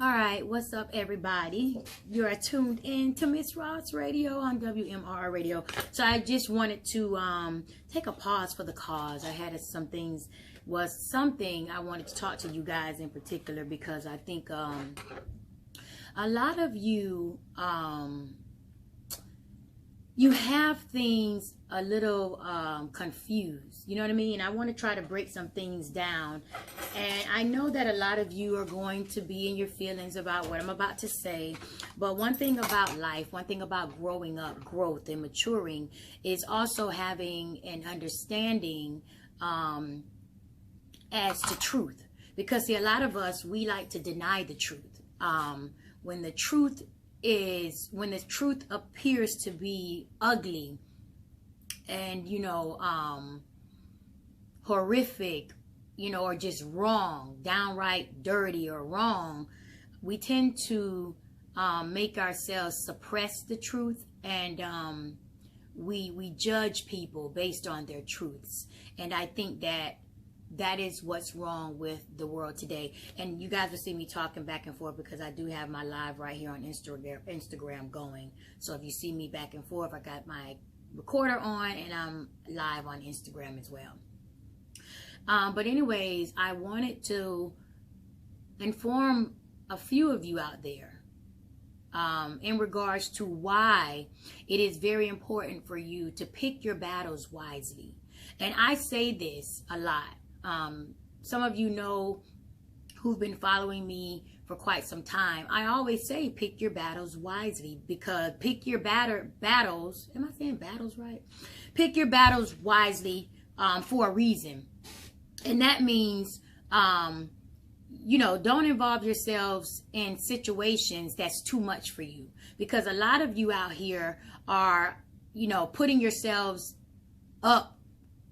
All right, what's up, everybody? You are tuned in to Miss Ross Radio on WMR Radio. So I just wanted to take a pause for the cause. I had something I wanted to talk to you guys in particular because I think a lot of you you have things a little confused, you know what I mean? I want to try to break some things down, and I know that a lot of you are going to be in your feelings about what I'm about to say, but one thing about life, one thing about growing up, growth and maturing, is also having an understanding as to truth. Because see, a lot of us, we like to deny the truth. When the truth appears to be ugly and, horrific, or just wrong, downright dirty or wrong, we tend to make ourselves suppress the truth, and we judge people based on their truths. And I think that is what's wrong with the world today. And you guys will see me talking back and forth because I do have my live right here on Instagram going. So if you see me back and forth, I got my recorder on and I'm live on Instagram as well. But anyways, I wanted to inform a few of you out there in regards to why it is very important for you to pick your battles wisely. And I say this a lot. Some of you know, who've been following me for quite some time, I always say pick your battles wisely, because pick your battles, am I saying battles right? Pick your battles wisely for a reason. And that means, don't involve yourselves in situations that's too much for you. Because a lot of you out here are, putting yourselves up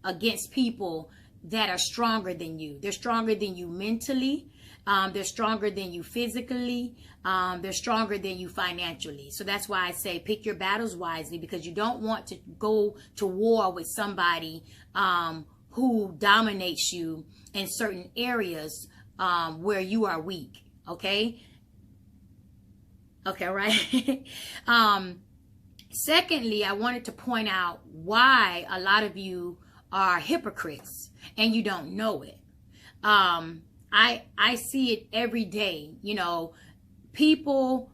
against people that are stronger than you. They're stronger than you mentally. They're stronger than you physically. They're stronger than you financially. So that's why I say pick your battles wisely, because you don't want to go to war with somebody who dominates you in certain areas where you are weak. Okay? Okay, right? Secondly, I wanted to point out why a lot of you are hypocrites and you don't know it. I see it every day. People,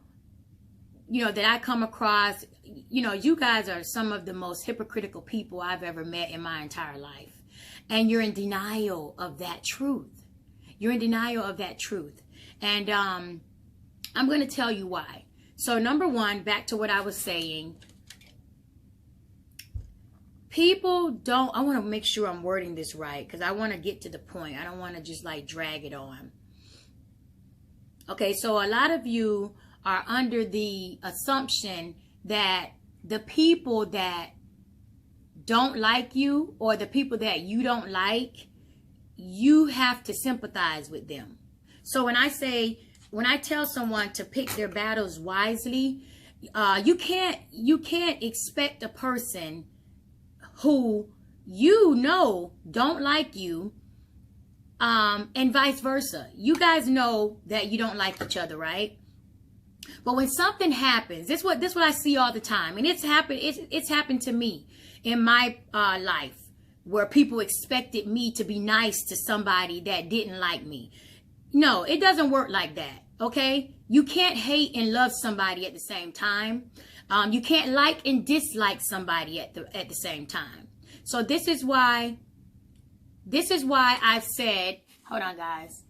that I come across, you guys are some of the most hypocritical people I've ever met in my entire life. And you're in denial of that truth. You're in denial of that truth. And I'm going to tell you why. So number one, back to what I was saying. People don't, I want to make sure I'm wording this right, because I want to get to the point. I don't want to just drag it on. Okay, so a lot of you are under the assumption that the people that don't like you, or the people that you don't like, you have to sympathize with them. So when I tell someone to pick their battles wisely, you can't expect a person who don't like you, and vice versa. You guys know that you don't like each other, right? But when something happens, this what I see all the time, and it's happened to me in my life, where people expected me to be nice to somebody that didn't like me. No, it doesn't work like that. Okay, you can't hate and love somebody at the same time. You can't like and dislike somebody at the same time. So this is why I've said, hold on guys.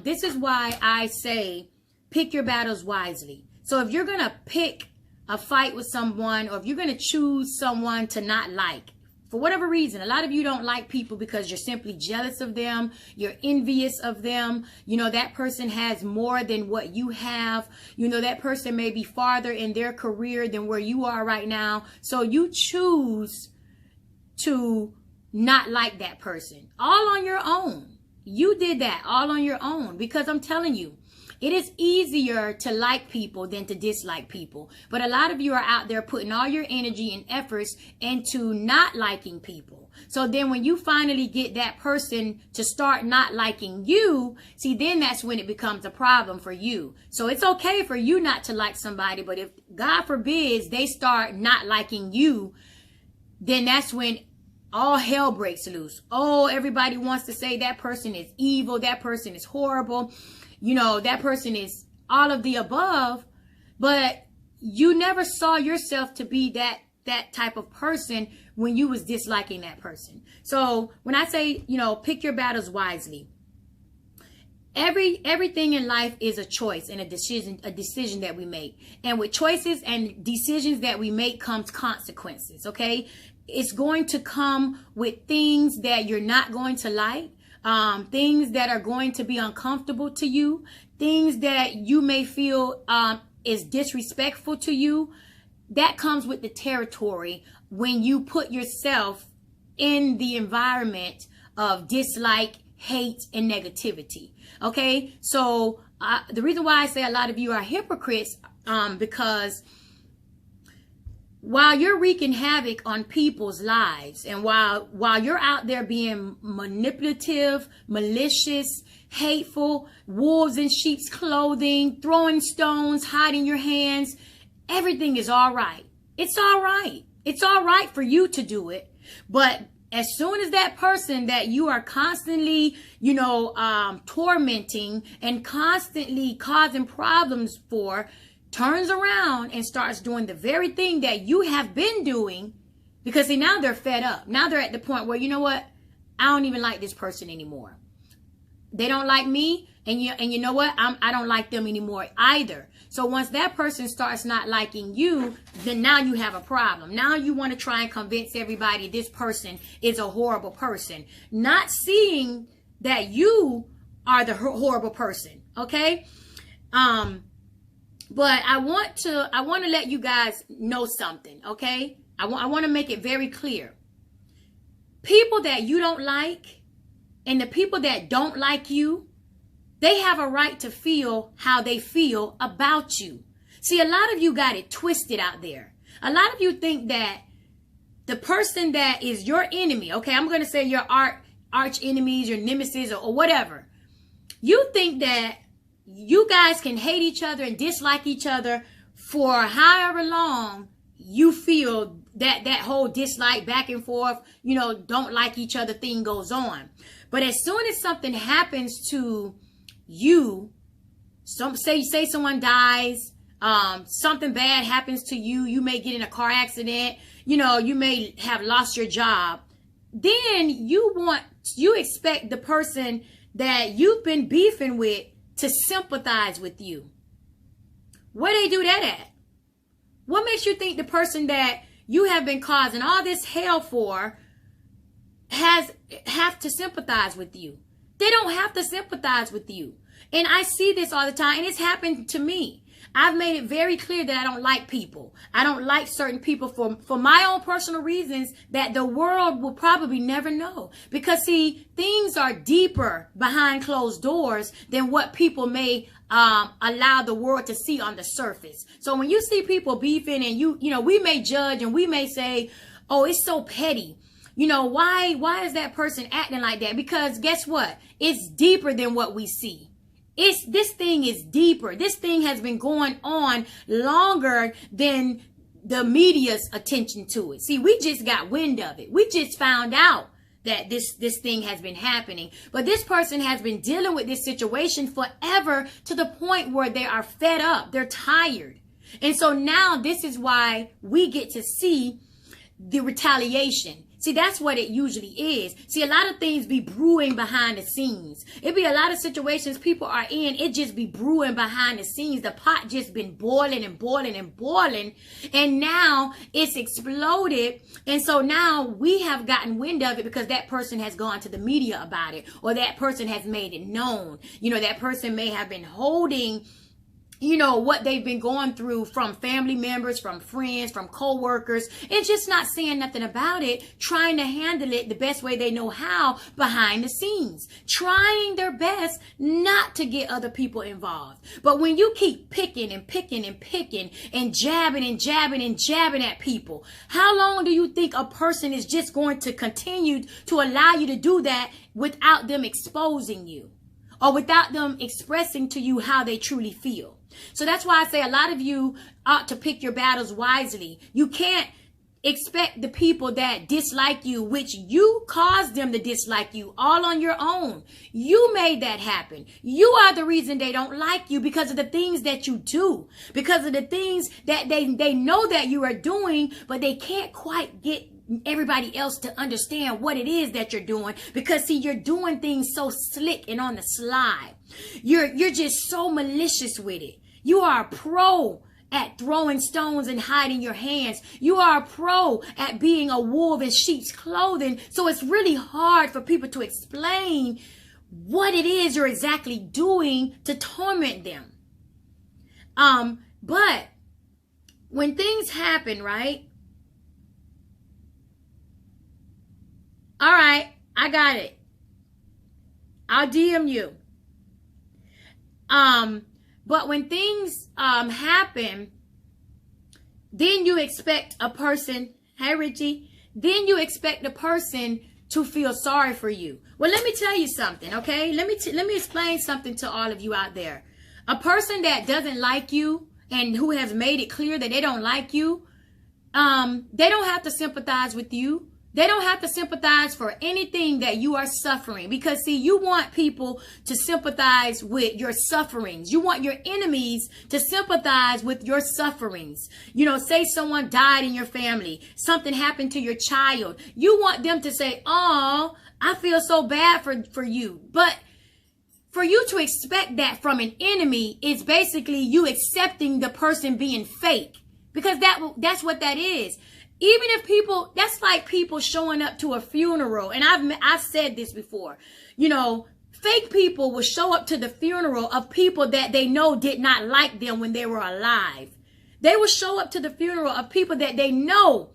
This is why I say pick your battles wisely. So if you're going to pick a fight with someone, or if you're going to choose someone to not like, for whatever reason, a lot of you don't like people because you're simply jealous of them. You're envious of them. That person has more than what you have. That person may be farther in their career than where you are right now. So you choose to not like that person all on your own. You did that all on your own, because I'm telling you, it is easier to like people than to dislike people. But a lot of you are out there putting all your energy and efforts into not liking people. So then when you finally get that person to start not liking you, see, then that's when it becomes a problem for you. So it's okay for you not to like somebody, but if God forbids they start not liking you, then that's when all hell breaks loose. Oh, everybody wants to say that person is evil, that person is horrible, you know, that person is all of the above, but you never saw yourself to be that type of person when you was disliking that person. So when I say, you know, pick your battles wisely, everything in life is a choice and a decision that we make. And with choices and decisions that we make comes consequences, okay? It's going to come with things that you're not going to like, things that are going to be uncomfortable to you, things that you may feel is disrespectful to you. That comes with the territory when you put yourself in the environment of dislike, hate, and negativity. Okay, so the reason why I say a lot of you are hypocrites, because while you're wreaking havoc on people's lives, and while you're out there being manipulative, malicious, hateful, wolves in sheep's clothing, throwing stones, hiding your hands, everything is all right. It's all right. It's all right for you to do it. But as soon as that person that you are constantly, you know, tormenting and constantly causing problems for turns around and starts doing the very thing that you have been doing, because see, now they're fed up. Now they're at the point where, you know what? I don't even like this person anymore. They don't like me, and you know what? I don't like them anymore either. So once that person starts not liking you, then now you have a problem. Now you want to try and convince everybody this person is a horrible person, not seeing that you are the horrible person. Okay. But I want to let you guys know something. Okay. I want to make it very clear. People that you don't like and the people that don't like you, they have a right to feel how they feel about you. See, a lot of you got it twisted out there. A lot of you think that the person that is your enemy, okay, I'm going to say your arch enemies, your nemesis, or whatever. You think that you guys can hate each other and dislike each other for however long you feel that whole dislike back and forth, you know, don't like each other thing goes on. But as soon as something happens to you, say someone dies, something bad happens to you, you may get in a car accident, you know, you may have lost your job, then you expect the person that you've been beefing with to sympathize with you. Where they do that at? What makes you think the person that you have been causing all this hell for have to sympathize with you? They don't have to sympathize with you. And I see this all the time, and it's happened to me. I've made it very clear that I don't like people. I don't like certain people for my own personal reasons that the world will probably never know. Because see, things are deeper behind closed doors than what people may allow the world to see on the surface. So when you see people beefing and you know, we may judge and we may say, oh, it's so petty. You know, why is that person acting like that? Because guess what? It's deeper than what we see. This thing is deeper. This thing has been going on longer than the media's attention to it. See, we just got wind of it. We just found out that this thing has been happening. But this person has been dealing with this situation forever, to the point where they are fed up. They're tired. And so now this is why we get to see the retaliation. See, that's what it usually is. See, a lot of things be brewing behind the scenes. It be a lot of situations people are in. It just be brewing behind the scenes. The pot just been boiling and boiling and boiling. And now it's exploded. And so now we have gotten wind of it because that person has gone to the media about it. Or that person has made it known. You know, that person may have been holding you know, what they've been going through from family members, from friends, from co-workers, and just not saying nothing about it, trying to handle it the best way they know how behind the scenes, trying their best not to get other people involved. But when you keep picking and picking and picking and jabbing and jabbing and jabbing at people, how long do you think a person is just going to continue to allow you to do that without them exposing you or without them expressing to you how they truly feel? So that's why I say a lot of you ought to pick your battles wisely. You can't expect the people that dislike you, which you caused them to dislike you, all on your own. You made that happen. You are the reason they don't like you, because of the things that you do, because of the things that they know that you are doing, but they can't quite get everybody else to understand what it is that you're doing, because see, you're doing things so slick and on the slide. You're just so malicious with it. You are a pro at throwing stones and hiding your hands. You are a pro at being a wolf in sheep's clothing. So it's really hard for people to explain what it is you're exactly doing to torment them. But when things happen, right? All right, I got it. I'll DM you. But when things happen, then you expect a person, hey Richie, then you expect a person to feel sorry for you. Well, let me tell you something, okay? Let me explain something to all of you out there. A person that doesn't like you and who has made it clear that they don't like you, they don't have to sympathize with you. They don't have to sympathize for anything that you are suffering, because see, you want people to sympathize with your sufferings. You want your enemies to sympathize with your sufferings. You know, say someone died in your family, something happened to your child. You want them to say, "Oh, I feel so bad for you." But for you to expect that from an enemy is basically you accepting the person being fake, because that's what that is. Even if people, that's like people showing up to a funeral. And I've said this before, you know, fake people will show up to the funeral of people that they know did not like them when they were alive. They will show up to the funeral of people that they know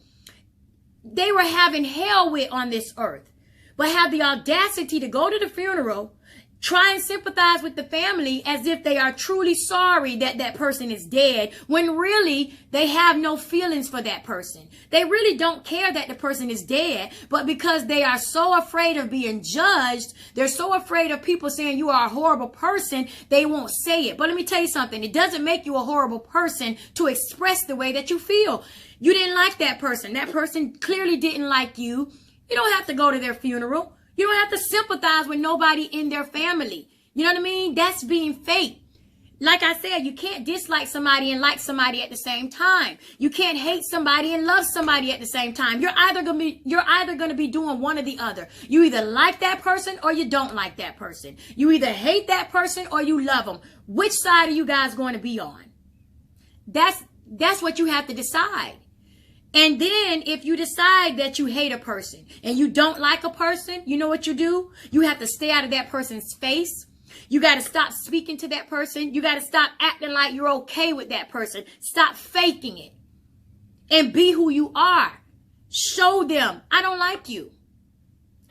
they were having hell with on this earth, but have the audacity to go to the funeral, try and sympathize with the family as if they are truly sorry that that person is dead, when really they have no feelings for that person. They really don't care that the person is dead, but because they are so afraid of being judged, they're so afraid of people saying you are a horrible person, they won't say it. But let me tell you something. It doesn't make you a horrible person to express the way that you feel. You didn't like that person. That person clearly didn't like you. You don't have to go to their funeral. You don't have to sympathize with nobody in their family. You know what I mean? That's being fake. Like I said, you can't dislike somebody and like somebody at the same time. You can't hate somebody and love somebody at the same time. You're either gonna be doing one or the other. You either like that person or you don't like that person. You either hate that person or you love them. Which side are you guys going to be on? That's what you have to decide. And then if you decide that you hate a person and you don't like a person, you know what you do? You have to stay out of that person's face. You got to stop speaking to that person. You got to stop acting like you're okay with that person. Stop faking it and be who you are. Show them, I don't like you.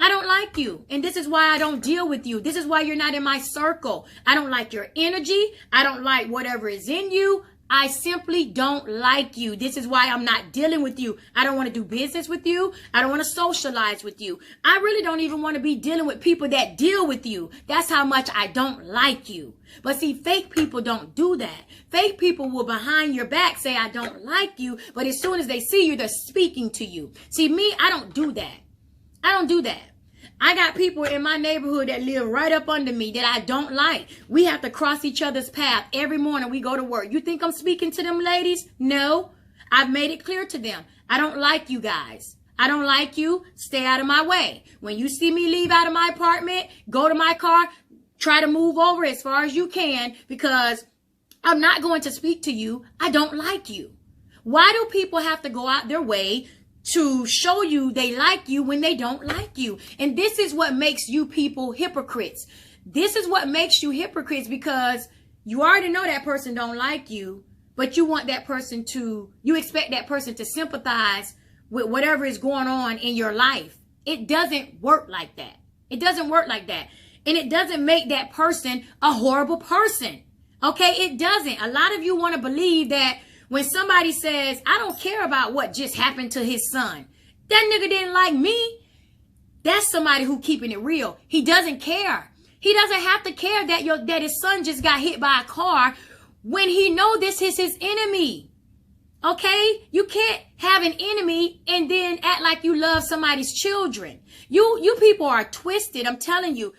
I don't like you. And this is why I don't deal with you. This is why you're not in my circle. I don't like your energy. I don't like whatever is in you. I simply don't like you. This is why I'm not dealing with you. I don't want to do business with you. I don't want to socialize with you. I really don't even want to be dealing with people that deal with you. That's how much I don't like you. But see, fake people don't do that. Fake people will behind your back say, I don't like you. But as soon as they see you, they're speaking to you. See, me, I don't do that. I don't do that. I got people in my neighborhood that live right up under me that I don't like. We have to cross each other's path every morning we go to work. You think I'm speaking to them ladies? No. I've made it clear to them. I don't like you guys. I don't like you. Stay out of my way. When you see me leave out of my apartment, go to my car, try to move over as far as you can, because I'm not going to speak to you. I don't like you. Why do people have to go out their way to show you they like you when they don't like you? And this is what makes you people hypocrites. This is what makes you hypocrites, because You already know that person don't like you, but you expect that person to sympathize with whatever is going on in your life. It doesn't work like that. It doesn't work like that. And it doesn't make that person a horrible person. Okay, it doesn't. A lot of you want to believe that when somebody says, I don't care about what just happened to his son. That nigga didn't like me. That's somebody who keeping it real. He doesn't care. He doesn't have to care that his son just got hit by a car when he know this is his enemy. Okay? You can't have an enemy and then act like you love somebody's children. You people are twisted. I'm telling you.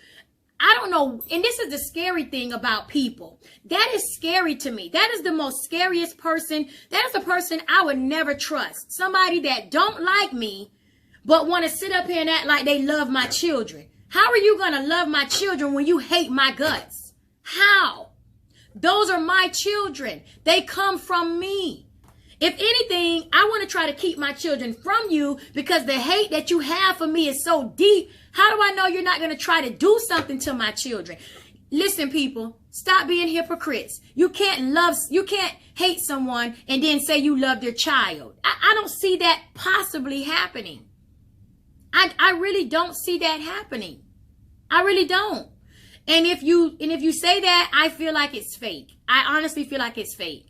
I don't know. And this is the scary thing about people. That is scary to me. That is the most scariest person. That is a person I would never trust. Somebody that don't like me, but want to sit up here and act like they love my children. How are you going to love my children when you hate my guts? How? Those are my children. They come from me. If anything, I want to try to keep my children from you because the hate that you have for me is so deep. How do I know you're not going to try to do something to my children? Listen, people, stop being hypocrites. You can't hate someone and then say you love their child. I don't see that possibly happening. I really don't see that happening. I really don't. And if you say that, I feel like it's fake. I honestly feel like it's fake.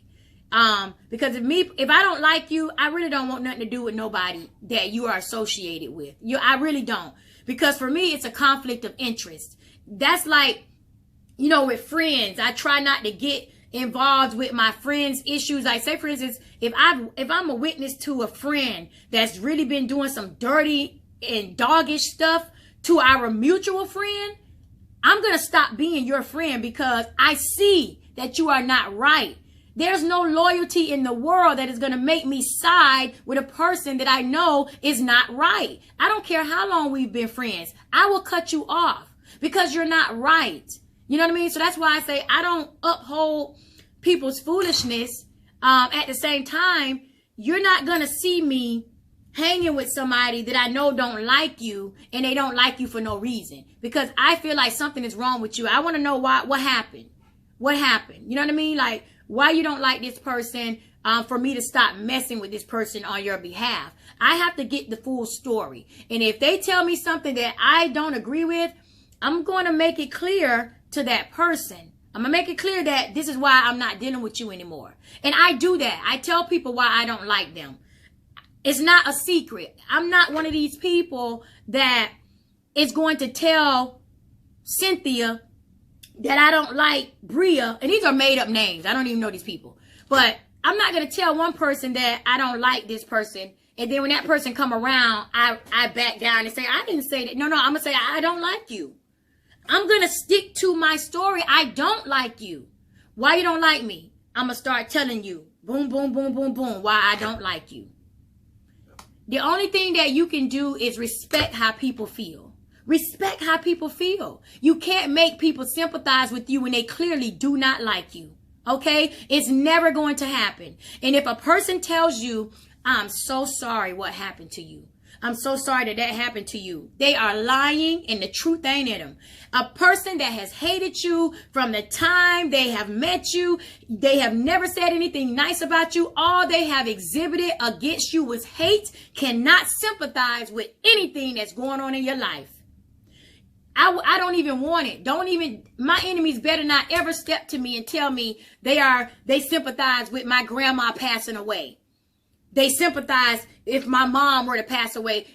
Because if I don't like you, I really don't want nothing to do with nobody that you are associated with. I really don't. Because for me, it's a conflict of interest. That's like, with friends, I try not to get involved with my friends' issues. Like, say, for instance, if I'm a witness to a friend that's really been doing some dirty and doggish stuff to our mutual friend, I'm going to stop being your friend because I see that you are not right. There's no loyalty in the world that is going to make me side with a person that I know is not right. I don't care how long we've been friends. I will cut you off because you're not right. You know what I mean? So that's why I say I don't uphold people's foolishness. At the same time, you're not going to see me hanging with somebody that I know don't like you and they don't like you for no reason. Because I feel like something is wrong with you. I want to know what happened. What happened? You know what I mean? Like, why you don't like this person, for me to stop messing with this person on your behalf. I have to get the full story. And if they tell me something that I don't agree with, I'm going to make it clear to that person. I'm going to make it clear that this is why I'm not dealing with you anymore. And I do that. I tell people why I don't like them. It's not a secret. I'm not one of these people that is going to tell Cynthia that I don't like Bria, and these are made up names. I don't even know these people. But I'm not going to tell one person that I don't like this person, and then when that person come around, I back down and say, I didn't say that. No, I'm going to say, I don't like you. I'm going to stick to my story. I don't like you. Why you don't like me? I'm going to start telling you, boom, boom, boom, boom, boom, why I don't like you. The only thing that you can do is respect how people feel. Respect how people feel. You can't make people sympathize with you when they clearly do not like you. Okay? It's never going to happen. And if a person tells you, I'm so sorry what happened to you. I'm so sorry that happened to you. They are lying and the truth ain't in them. A person that has hated you from the time they have met you, they have never said anything nice about you. All they have exhibited against you was hate, cannot sympathize with anything that's going on in your life. I don't even want it. My enemies better not ever step to me and tell me they sympathize with my grandma passing away. They sympathize if my mom were to pass away.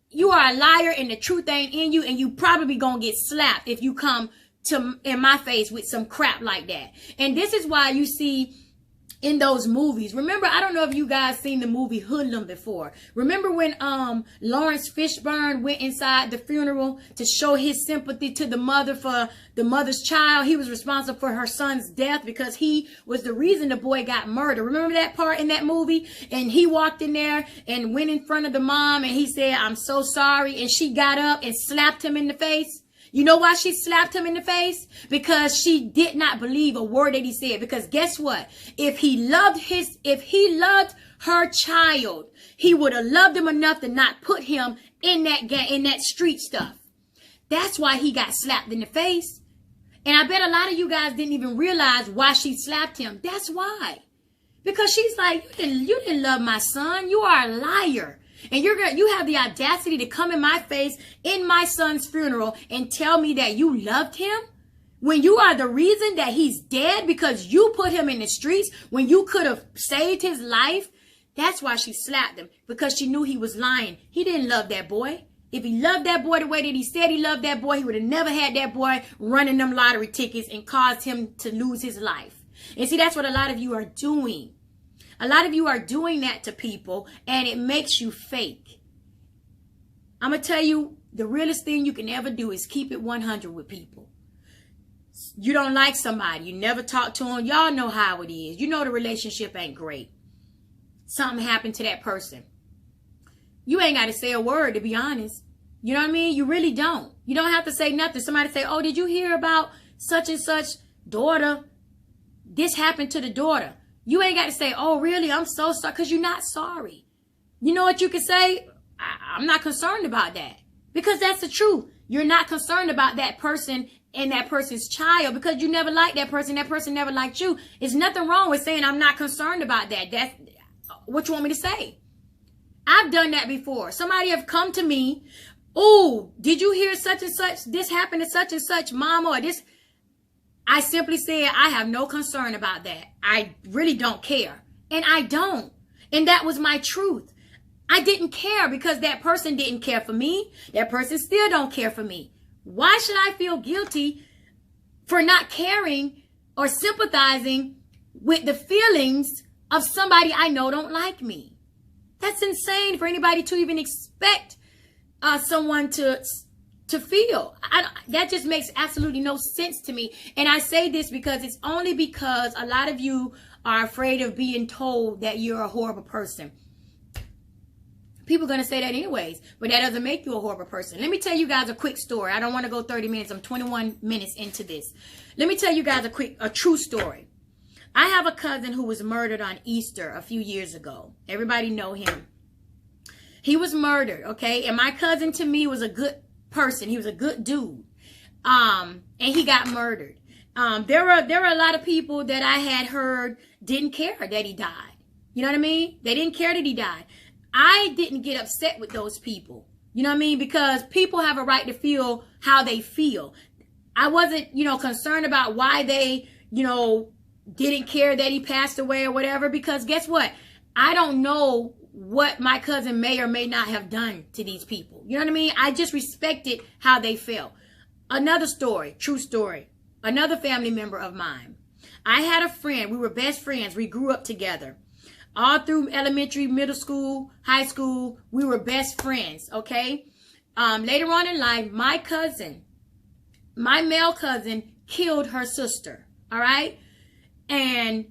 You are a liar and the truth ain't in you, and you probably gonna get slapped if you come in my face with some crap like that. And this is why you see in those movies. Remember, I don't know if you guys seen the movie Hoodlum before. Remember when Lawrence Fishburne went inside the funeral to show his sympathy to the mother for the mother's child? He was responsible for her son's death because he was the reason the boy got murdered. Remember that part in that movie? And he walked in there and went in front of the mom and he said, I'm so sorry. And she got up and slapped him in the face. You know why she slapped him in the face? Because she did not believe a word that he said. Because guess what? If he loved her child, he would have loved him enough to not put him in that street stuff. That's why he got slapped in the face. And I bet a lot of you guys didn't even realize why she slapped him. That's why. Because she's like, you didn't love my son. You are a liar. And you have the audacity to come in my face in my son's funeral and tell me that you loved him when you are the reason that he's dead because you put him in the streets when you could have saved his life. That's why she slapped him, because she knew he was lying. He didn't love that boy. If he loved that boy the way that he said he loved that boy, he would have never had that boy running them lottery tickets and caused him to lose his life. And see, that's what a lot of you are doing. A lot of you are doing that to people, and it makes you fake. I'm going to tell you, the realest thing you can ever do is keep it 100 with people. You don't like somebody. You never talk to them. Y'all know how it is. You know the relationship ain't great. Something happened to that person. You ain't got to say a word, to be honest. You know what I mean? You really don't. You don't have to say nothing. Somebody say, oh, did you hear about such and such daughter? This happened to the daughter. You ain't got to say, oh, really? I'm so sorry. Because you're not sorry. You know what you can say? I'm not concerned about that. Because that's the truth. You're not concerned about that person and that person's child because you never liked that person. That person never liked you. There's nothing wrong with saying I'm not concerned about that. That's what you want me to say. I've done that before. Somebody have come to me. Oh, did you hear such and such? This happened to such and such, mama, or this. I simply said, I have no concern about that. I really don't care. And I don't. And that was my truth. I didn't care because that person didn't care for me. That person still don't care for me. Why should I feel guilty for not caring or sympathizing with the feelings of somebody I know don't like me? That's insane for anybody to even expect someone to feel. That just makes absolutely no sense to me. And I say this because it's only because a lot of you are afraid of being told that you're a horrible person. People are going to say that anyways, but that doesn't make you a horrible person. Let me tell you guys a quick story. I don't want to go 30 minutes. I'm 21 minutes into this. Let me tell you guys a true story. I have a cousin who was murdered on Easter a few years ago. Everybody know him. He was murdered, okay? And my cousin to me was a good person. He was a good dude. And he got murdered. There were a lot of people that I had heard didn't care that he died. You know what I mean? They didn't care that he died. I didn't get upset with those people. You know what I mean? Because people have a right to feel how they feel. I wasn't, concerned about why they, didn't care that he passed away or whatever. Because guess what? I don't know what my cousin may or may not have done to these people. You know what I mean? I just respected how they felt. Another story, true story. Another family member of mine. I had a friend. We were best friends. We grew up together. All through elementary, middle school, high school, we were best friends, okay? Later on in life, my male cousin, killed her sister, all right? And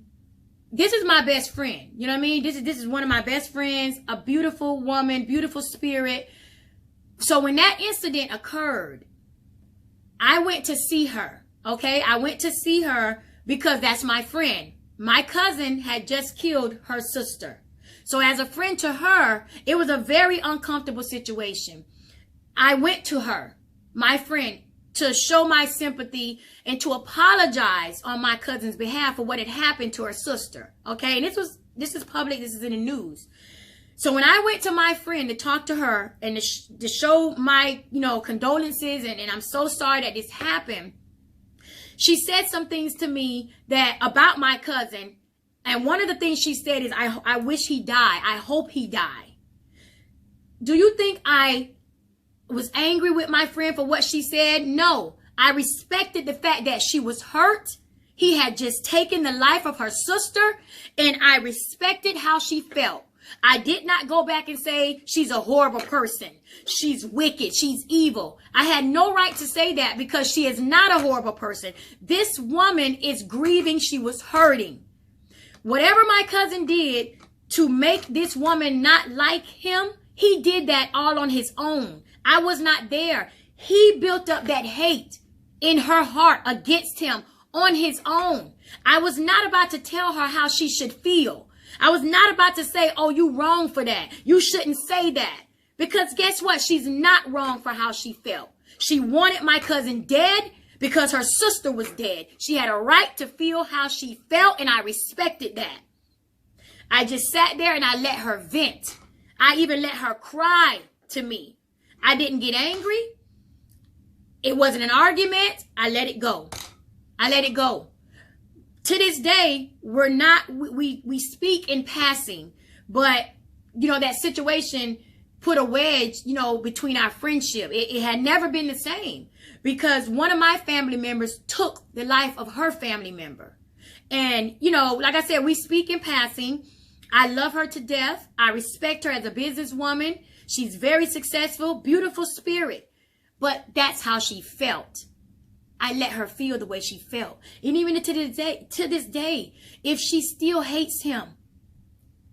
this is my best friend, you know what I mean? This is one of my best friends, a beautiful woman, beautiful spirit. So when that incident occurred, I went to see her, okay? I went to see her because that's my friend. My cousin had just killed her sister. So as a friend to her, it was a very uncomfortable situation. I went to her, my friend, to show my sympathy and to apologize on my cousin's behalf for what had happened to her sister. Okay, and this is public, this is in the news. So when I went to my friend to talk to her and to show my, condolences and I'm so sorry that this happened, she said some things to me about my cousin. And one of the things she said is, I wish he died. I hope he died. Do you think I was angry with my friend for what she said? No. I respected the fact that she was hurt. He had just taken the life of her sister. And I respected how she felt. I did not go back and say she's a horrible person. She's wicked. She's evil. I had no right to say that because she is not a horrible person. This woman is grieving. She was hurting. Whatever my cousin did to make this woman not like him, he did that all on his own. I was not there. He built up that hate in her heart against him on his own. I was not about to tell her how she should feel. I was not about to say, oh, you wrong for that. You shouldn't say that. Because guess what? She's not wrong for how she felt. She wanted my cousin dead because her sister was dead. She had a right to feel how she felt, and I respected that. I just sat there and I let her vent. I even let her cry to me. I didn't get angry. It wasn't an argument. I let it go. I let it go. To this day, we speak in passing, but that situation put a wedge, between our friendship. It had never been the same because one of my family members took the life of her family member. And, like I said, we speak in passing. I love her to death. I respect her as a businesswoman. She's very successful, beautiful spirit. But that's how she felt. I let her feel the way she felt. And even to this day, if she still hates him,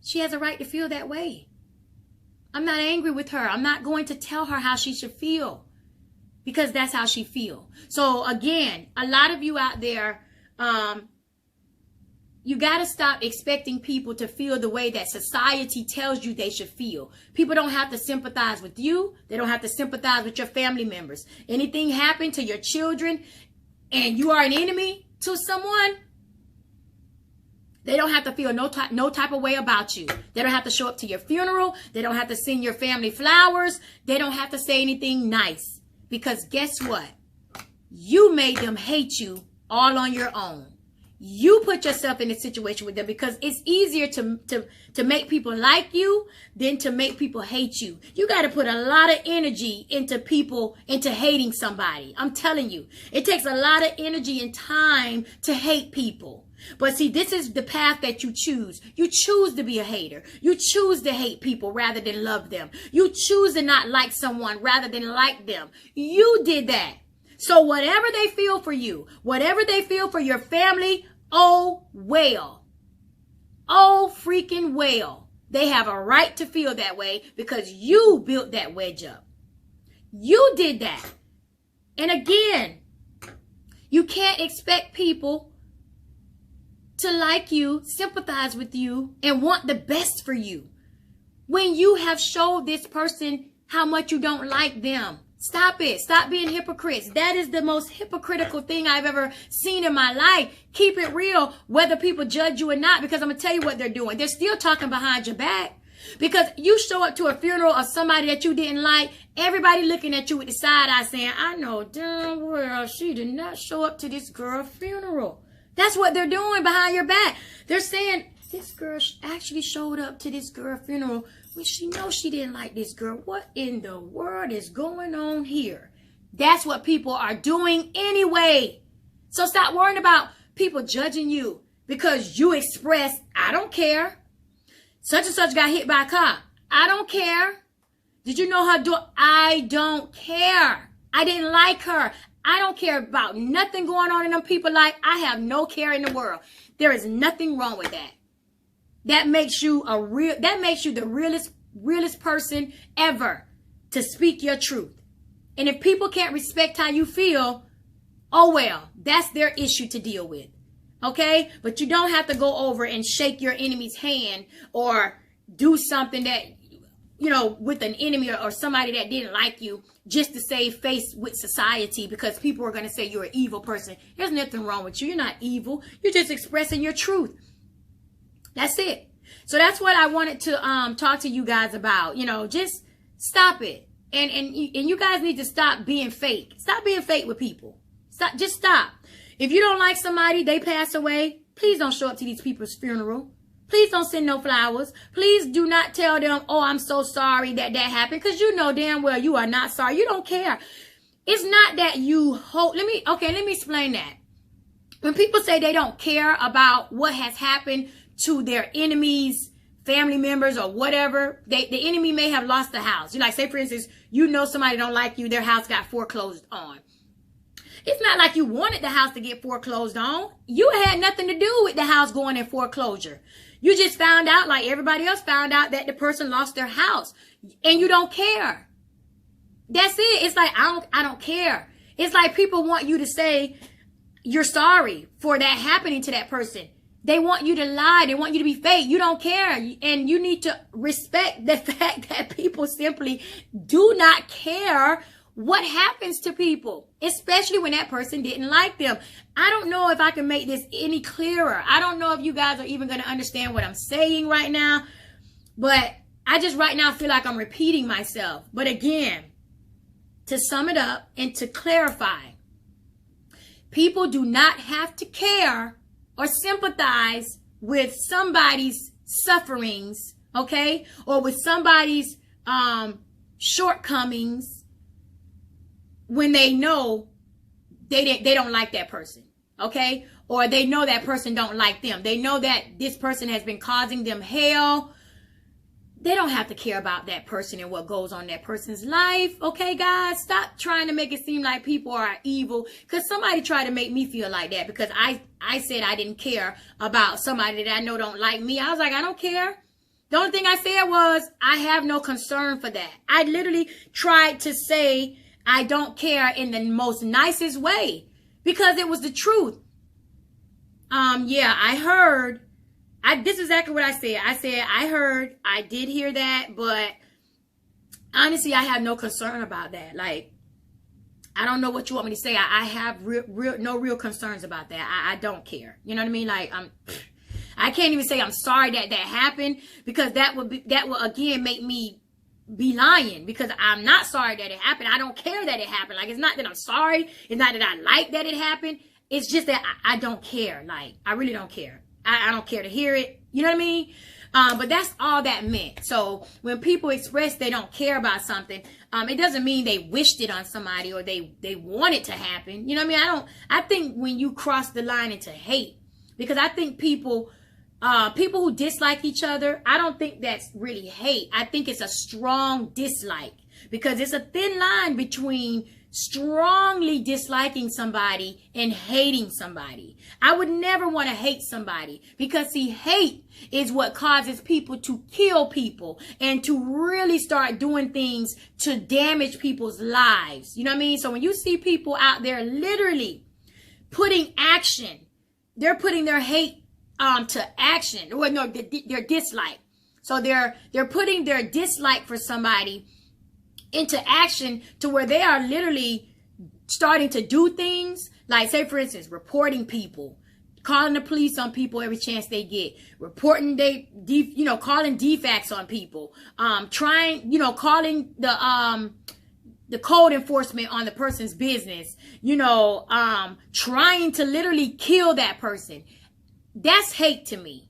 she has a right to feel that way. I'm not angry with her. I'm not going to tell her how she should feel because that's how she feels. So again, a lot of you out there, you got to stop expecting people to feel the way that society tells you they should feel. People don't have to sympathize with you. They don't have to sympathize with your family members. Anything happen to your children and you are an enemy to someone, they don't have to feel no type of way about you. They don't have to show up to your funeral. They don't have to send your family flowers. They don't have to say anything nice. Because guess what? You made them hate you all on your own. You put yourself in a situation with them because it's easier to make people like you than to make people hate you. You got to put a lot of energy into hating somebody. I'm telling you, it takes a lot of energy and time to hate people. But see, this is the path that you choose. You choose to be a hater. You choose to hate people rather than love them. You choose to not like someone rather than like them. You did that. So whatever they feel for you, whatever they feel for your family, oh, well. Oh, freaking well. They have a right to feel that way because you built that wedge up. You did that. And again, you can't expect people to like you, sympathize with you, and want the best for you when you have showed this person how much you don't like them. Stop it. Stop being hypocrites. That is the most hypocritical thing I've ever seen in my life. Keep it real, whether people judge you or not, because I'm going to tell you what they're doing. They're still talking behind your back. Because you show up to a funeral of somebody that you didn't like, everybody looking at you with the side eye saying, I know damn well she did not show up to this girl's funeral. That's what they're doing behind your back. They're saying, this girl actually showed up to this girl's funeral when she knows she didn't like this girl. What in the world is going on here? That's what people are doing anyway. So stop worrying about people judging you because you express, I don't care. Such and such got hit by a car. I don't care. Did you know her door? I don't care. I didn't like her. I don't care about nothing going on in them people life. I have no care in the world. There is nothing wrong with that. That makes you the realest person ever to speak your truth. And if people can't respect how you feel, oh well, that's their issue to deal with. Okay? But you don't have to go over and shake your enemy's hand or do something that, with an enemy or somebody that didn't like you just to save face with society because people are going to say you're an evil person. There's nothing wrong with you. You're not evil. You're just expressing your truth. That's it. So that's what I wanted to talk to you guys about. Just stop it. And you guys need to stop being fake. Stop being fake with people. Just stop. If you don't like somebody, they pass away, please don't show up to these people's funeral. Please don't send no flowers. Please do not tell them, oh, I'm so sorry that happened. Because you know damn well you are not sorry. You don't care. It's not that you hope. Let me explain that. When people say they don't care about what has happened to their enemies, family members, or whatever, the enemy may have lost the house. Say, for instance, somebody don't like you, their house got foreclosed on. It's not like you wanted the house to get foreclosed on. You had nothing to do with the house going in foreclosure. You just found out, like everybody else found out, that the person lost their house. And you don't care. That's it. It's like, I don't care. It's like people want you to say you're sorry for that happening to that person. They want you to lie. They want you to be fake. You don't care. And you need to respect the fact that people simply do not care what happens to people, especially when that person didn't like them. I don't know if I can make this any clearer. I don't know if you guys are even going to understand what I'm saying right now, but I just right now feel like I'm repeating myself. But again, to sum it up and to clarify, people do not have to care or sympathize with somebody's sufferings, okay? Or with somebody's shortcomings when they know they don't like that person, okay? Or they know that person don't like them. They know that this person has been causing them hell. They don't have to care about that person and what goes on in that person's life, okay, guys? Stop trying to make it seem like people are evil, because somebody tried to make me feel like that because I said I didn't care about somebody that I know don't like me. I was like, I don't care. The only thing I said was, I have no concern for that. I literally tried to say I don't care in the most nicest way because it was the truth. Yeah, I heard. This is exactly what I said. I said, I heard, I did hear that, but honestly, I have no concern about that. Like, I don't know what you want me to say. I have no real concerns about that. I don't care. You know what I mean? Like, I can't even say I'm sorry that happened, because that will again make me be lying, because I'm not sorry that it happened. I don't care that it happened. Like, it's not that I'm sorry. It's not that I like that it happened. It's just that I don't care. Like, I really don't care. I don't care to hear it. You know what I mean? But that's all that meant. So when people express they don't care about something, it doesn't mean they wished it on somebody or they want it to happen. You know what I mean? I think when you cross the line into hate, because I think people who dislike each other, I don't think that's really hate. I think it's a strong dislike, because it's a thin line between strongly disliking somebody and hating somebody. I would never want to hate somebody, because see, hate is what causes people to kill people and to really start doing things to damage people's lives. You know what I mean? So when you see people out there literally putting action, they're putting their hate to action, or no, their dislike. So they're putting their dislike for somebody into action, to where they are literally starting to do things like, say for instance, reporting people, calling the police on people every chance they get, reporting calling defects on people, calling the code enforcement on the person's business, trying to literally kill that person. That's hate to me.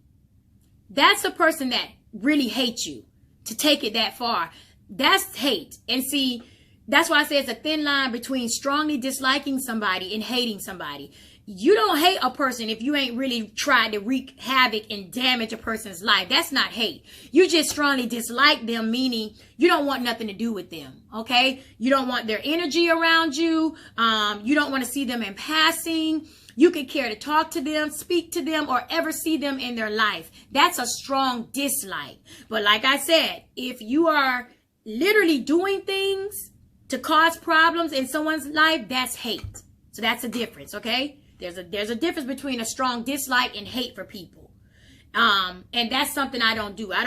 That's a person that really hates you, to take it that far. That's hate. And see, that's why I say it's a thin line between strongly disliking somebody and hating somebody. You don't hate a person if you ain't really tried to wreak havoc and damage a person's life. That's not hate. You just strongly dislike them, meaning you don't want nothing to do with them, okay? You don't want their energy around you. You don't want to see them in passing. You could care to talk to them, speak to them, or ever see them in their life. That's a strong dislike. But like I said, if you are literally doing things to cause problems in someone's life, that's hate. So that's a difference, okay? There's a difference between a strong dislike and hate for people. And that's something I don't do. I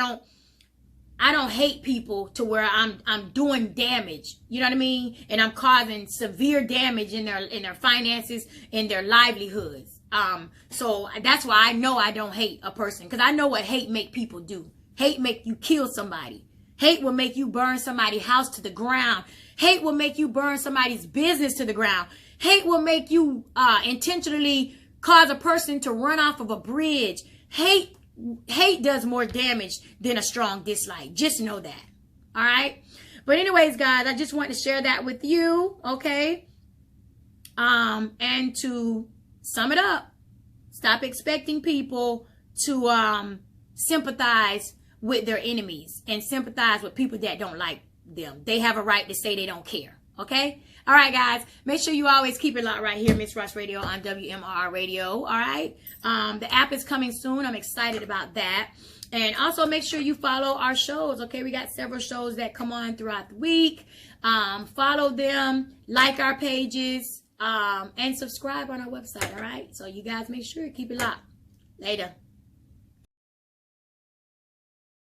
don't hate people to where I'm doing damage. You know what I mean? And I'm causing severe damage in their finances, in their livelihoods. So that's why I know I don't hate a person, because I know what hate make people do. Hate make you kill somebody. Hate will make you burn somebody's house to the ground. Hate will make you burn somebody's business to the ground. Hate will make you intentionally cause a person to run off of a bridge. Hate does more damage than a strong dislike. Just know that. All right? But anyways, guys, I just want to share that with you, okay? And to sum it up, stop expecting people to sympathize with their enemies and sympathize with people that don't like them. They have a right to say they don't care. Okay? All right, guys. Make sure you always keep it locked right here, Miss Ross Radio on WMRR Radio. All right? The app is coming soon. I'm excited about that. And also make sure you follow our shows. Okay? We got several shows that come on throughout the week. Follow them, like our pages, and subscribe on our website. All right? So you guys make sure you keep it locked. Later.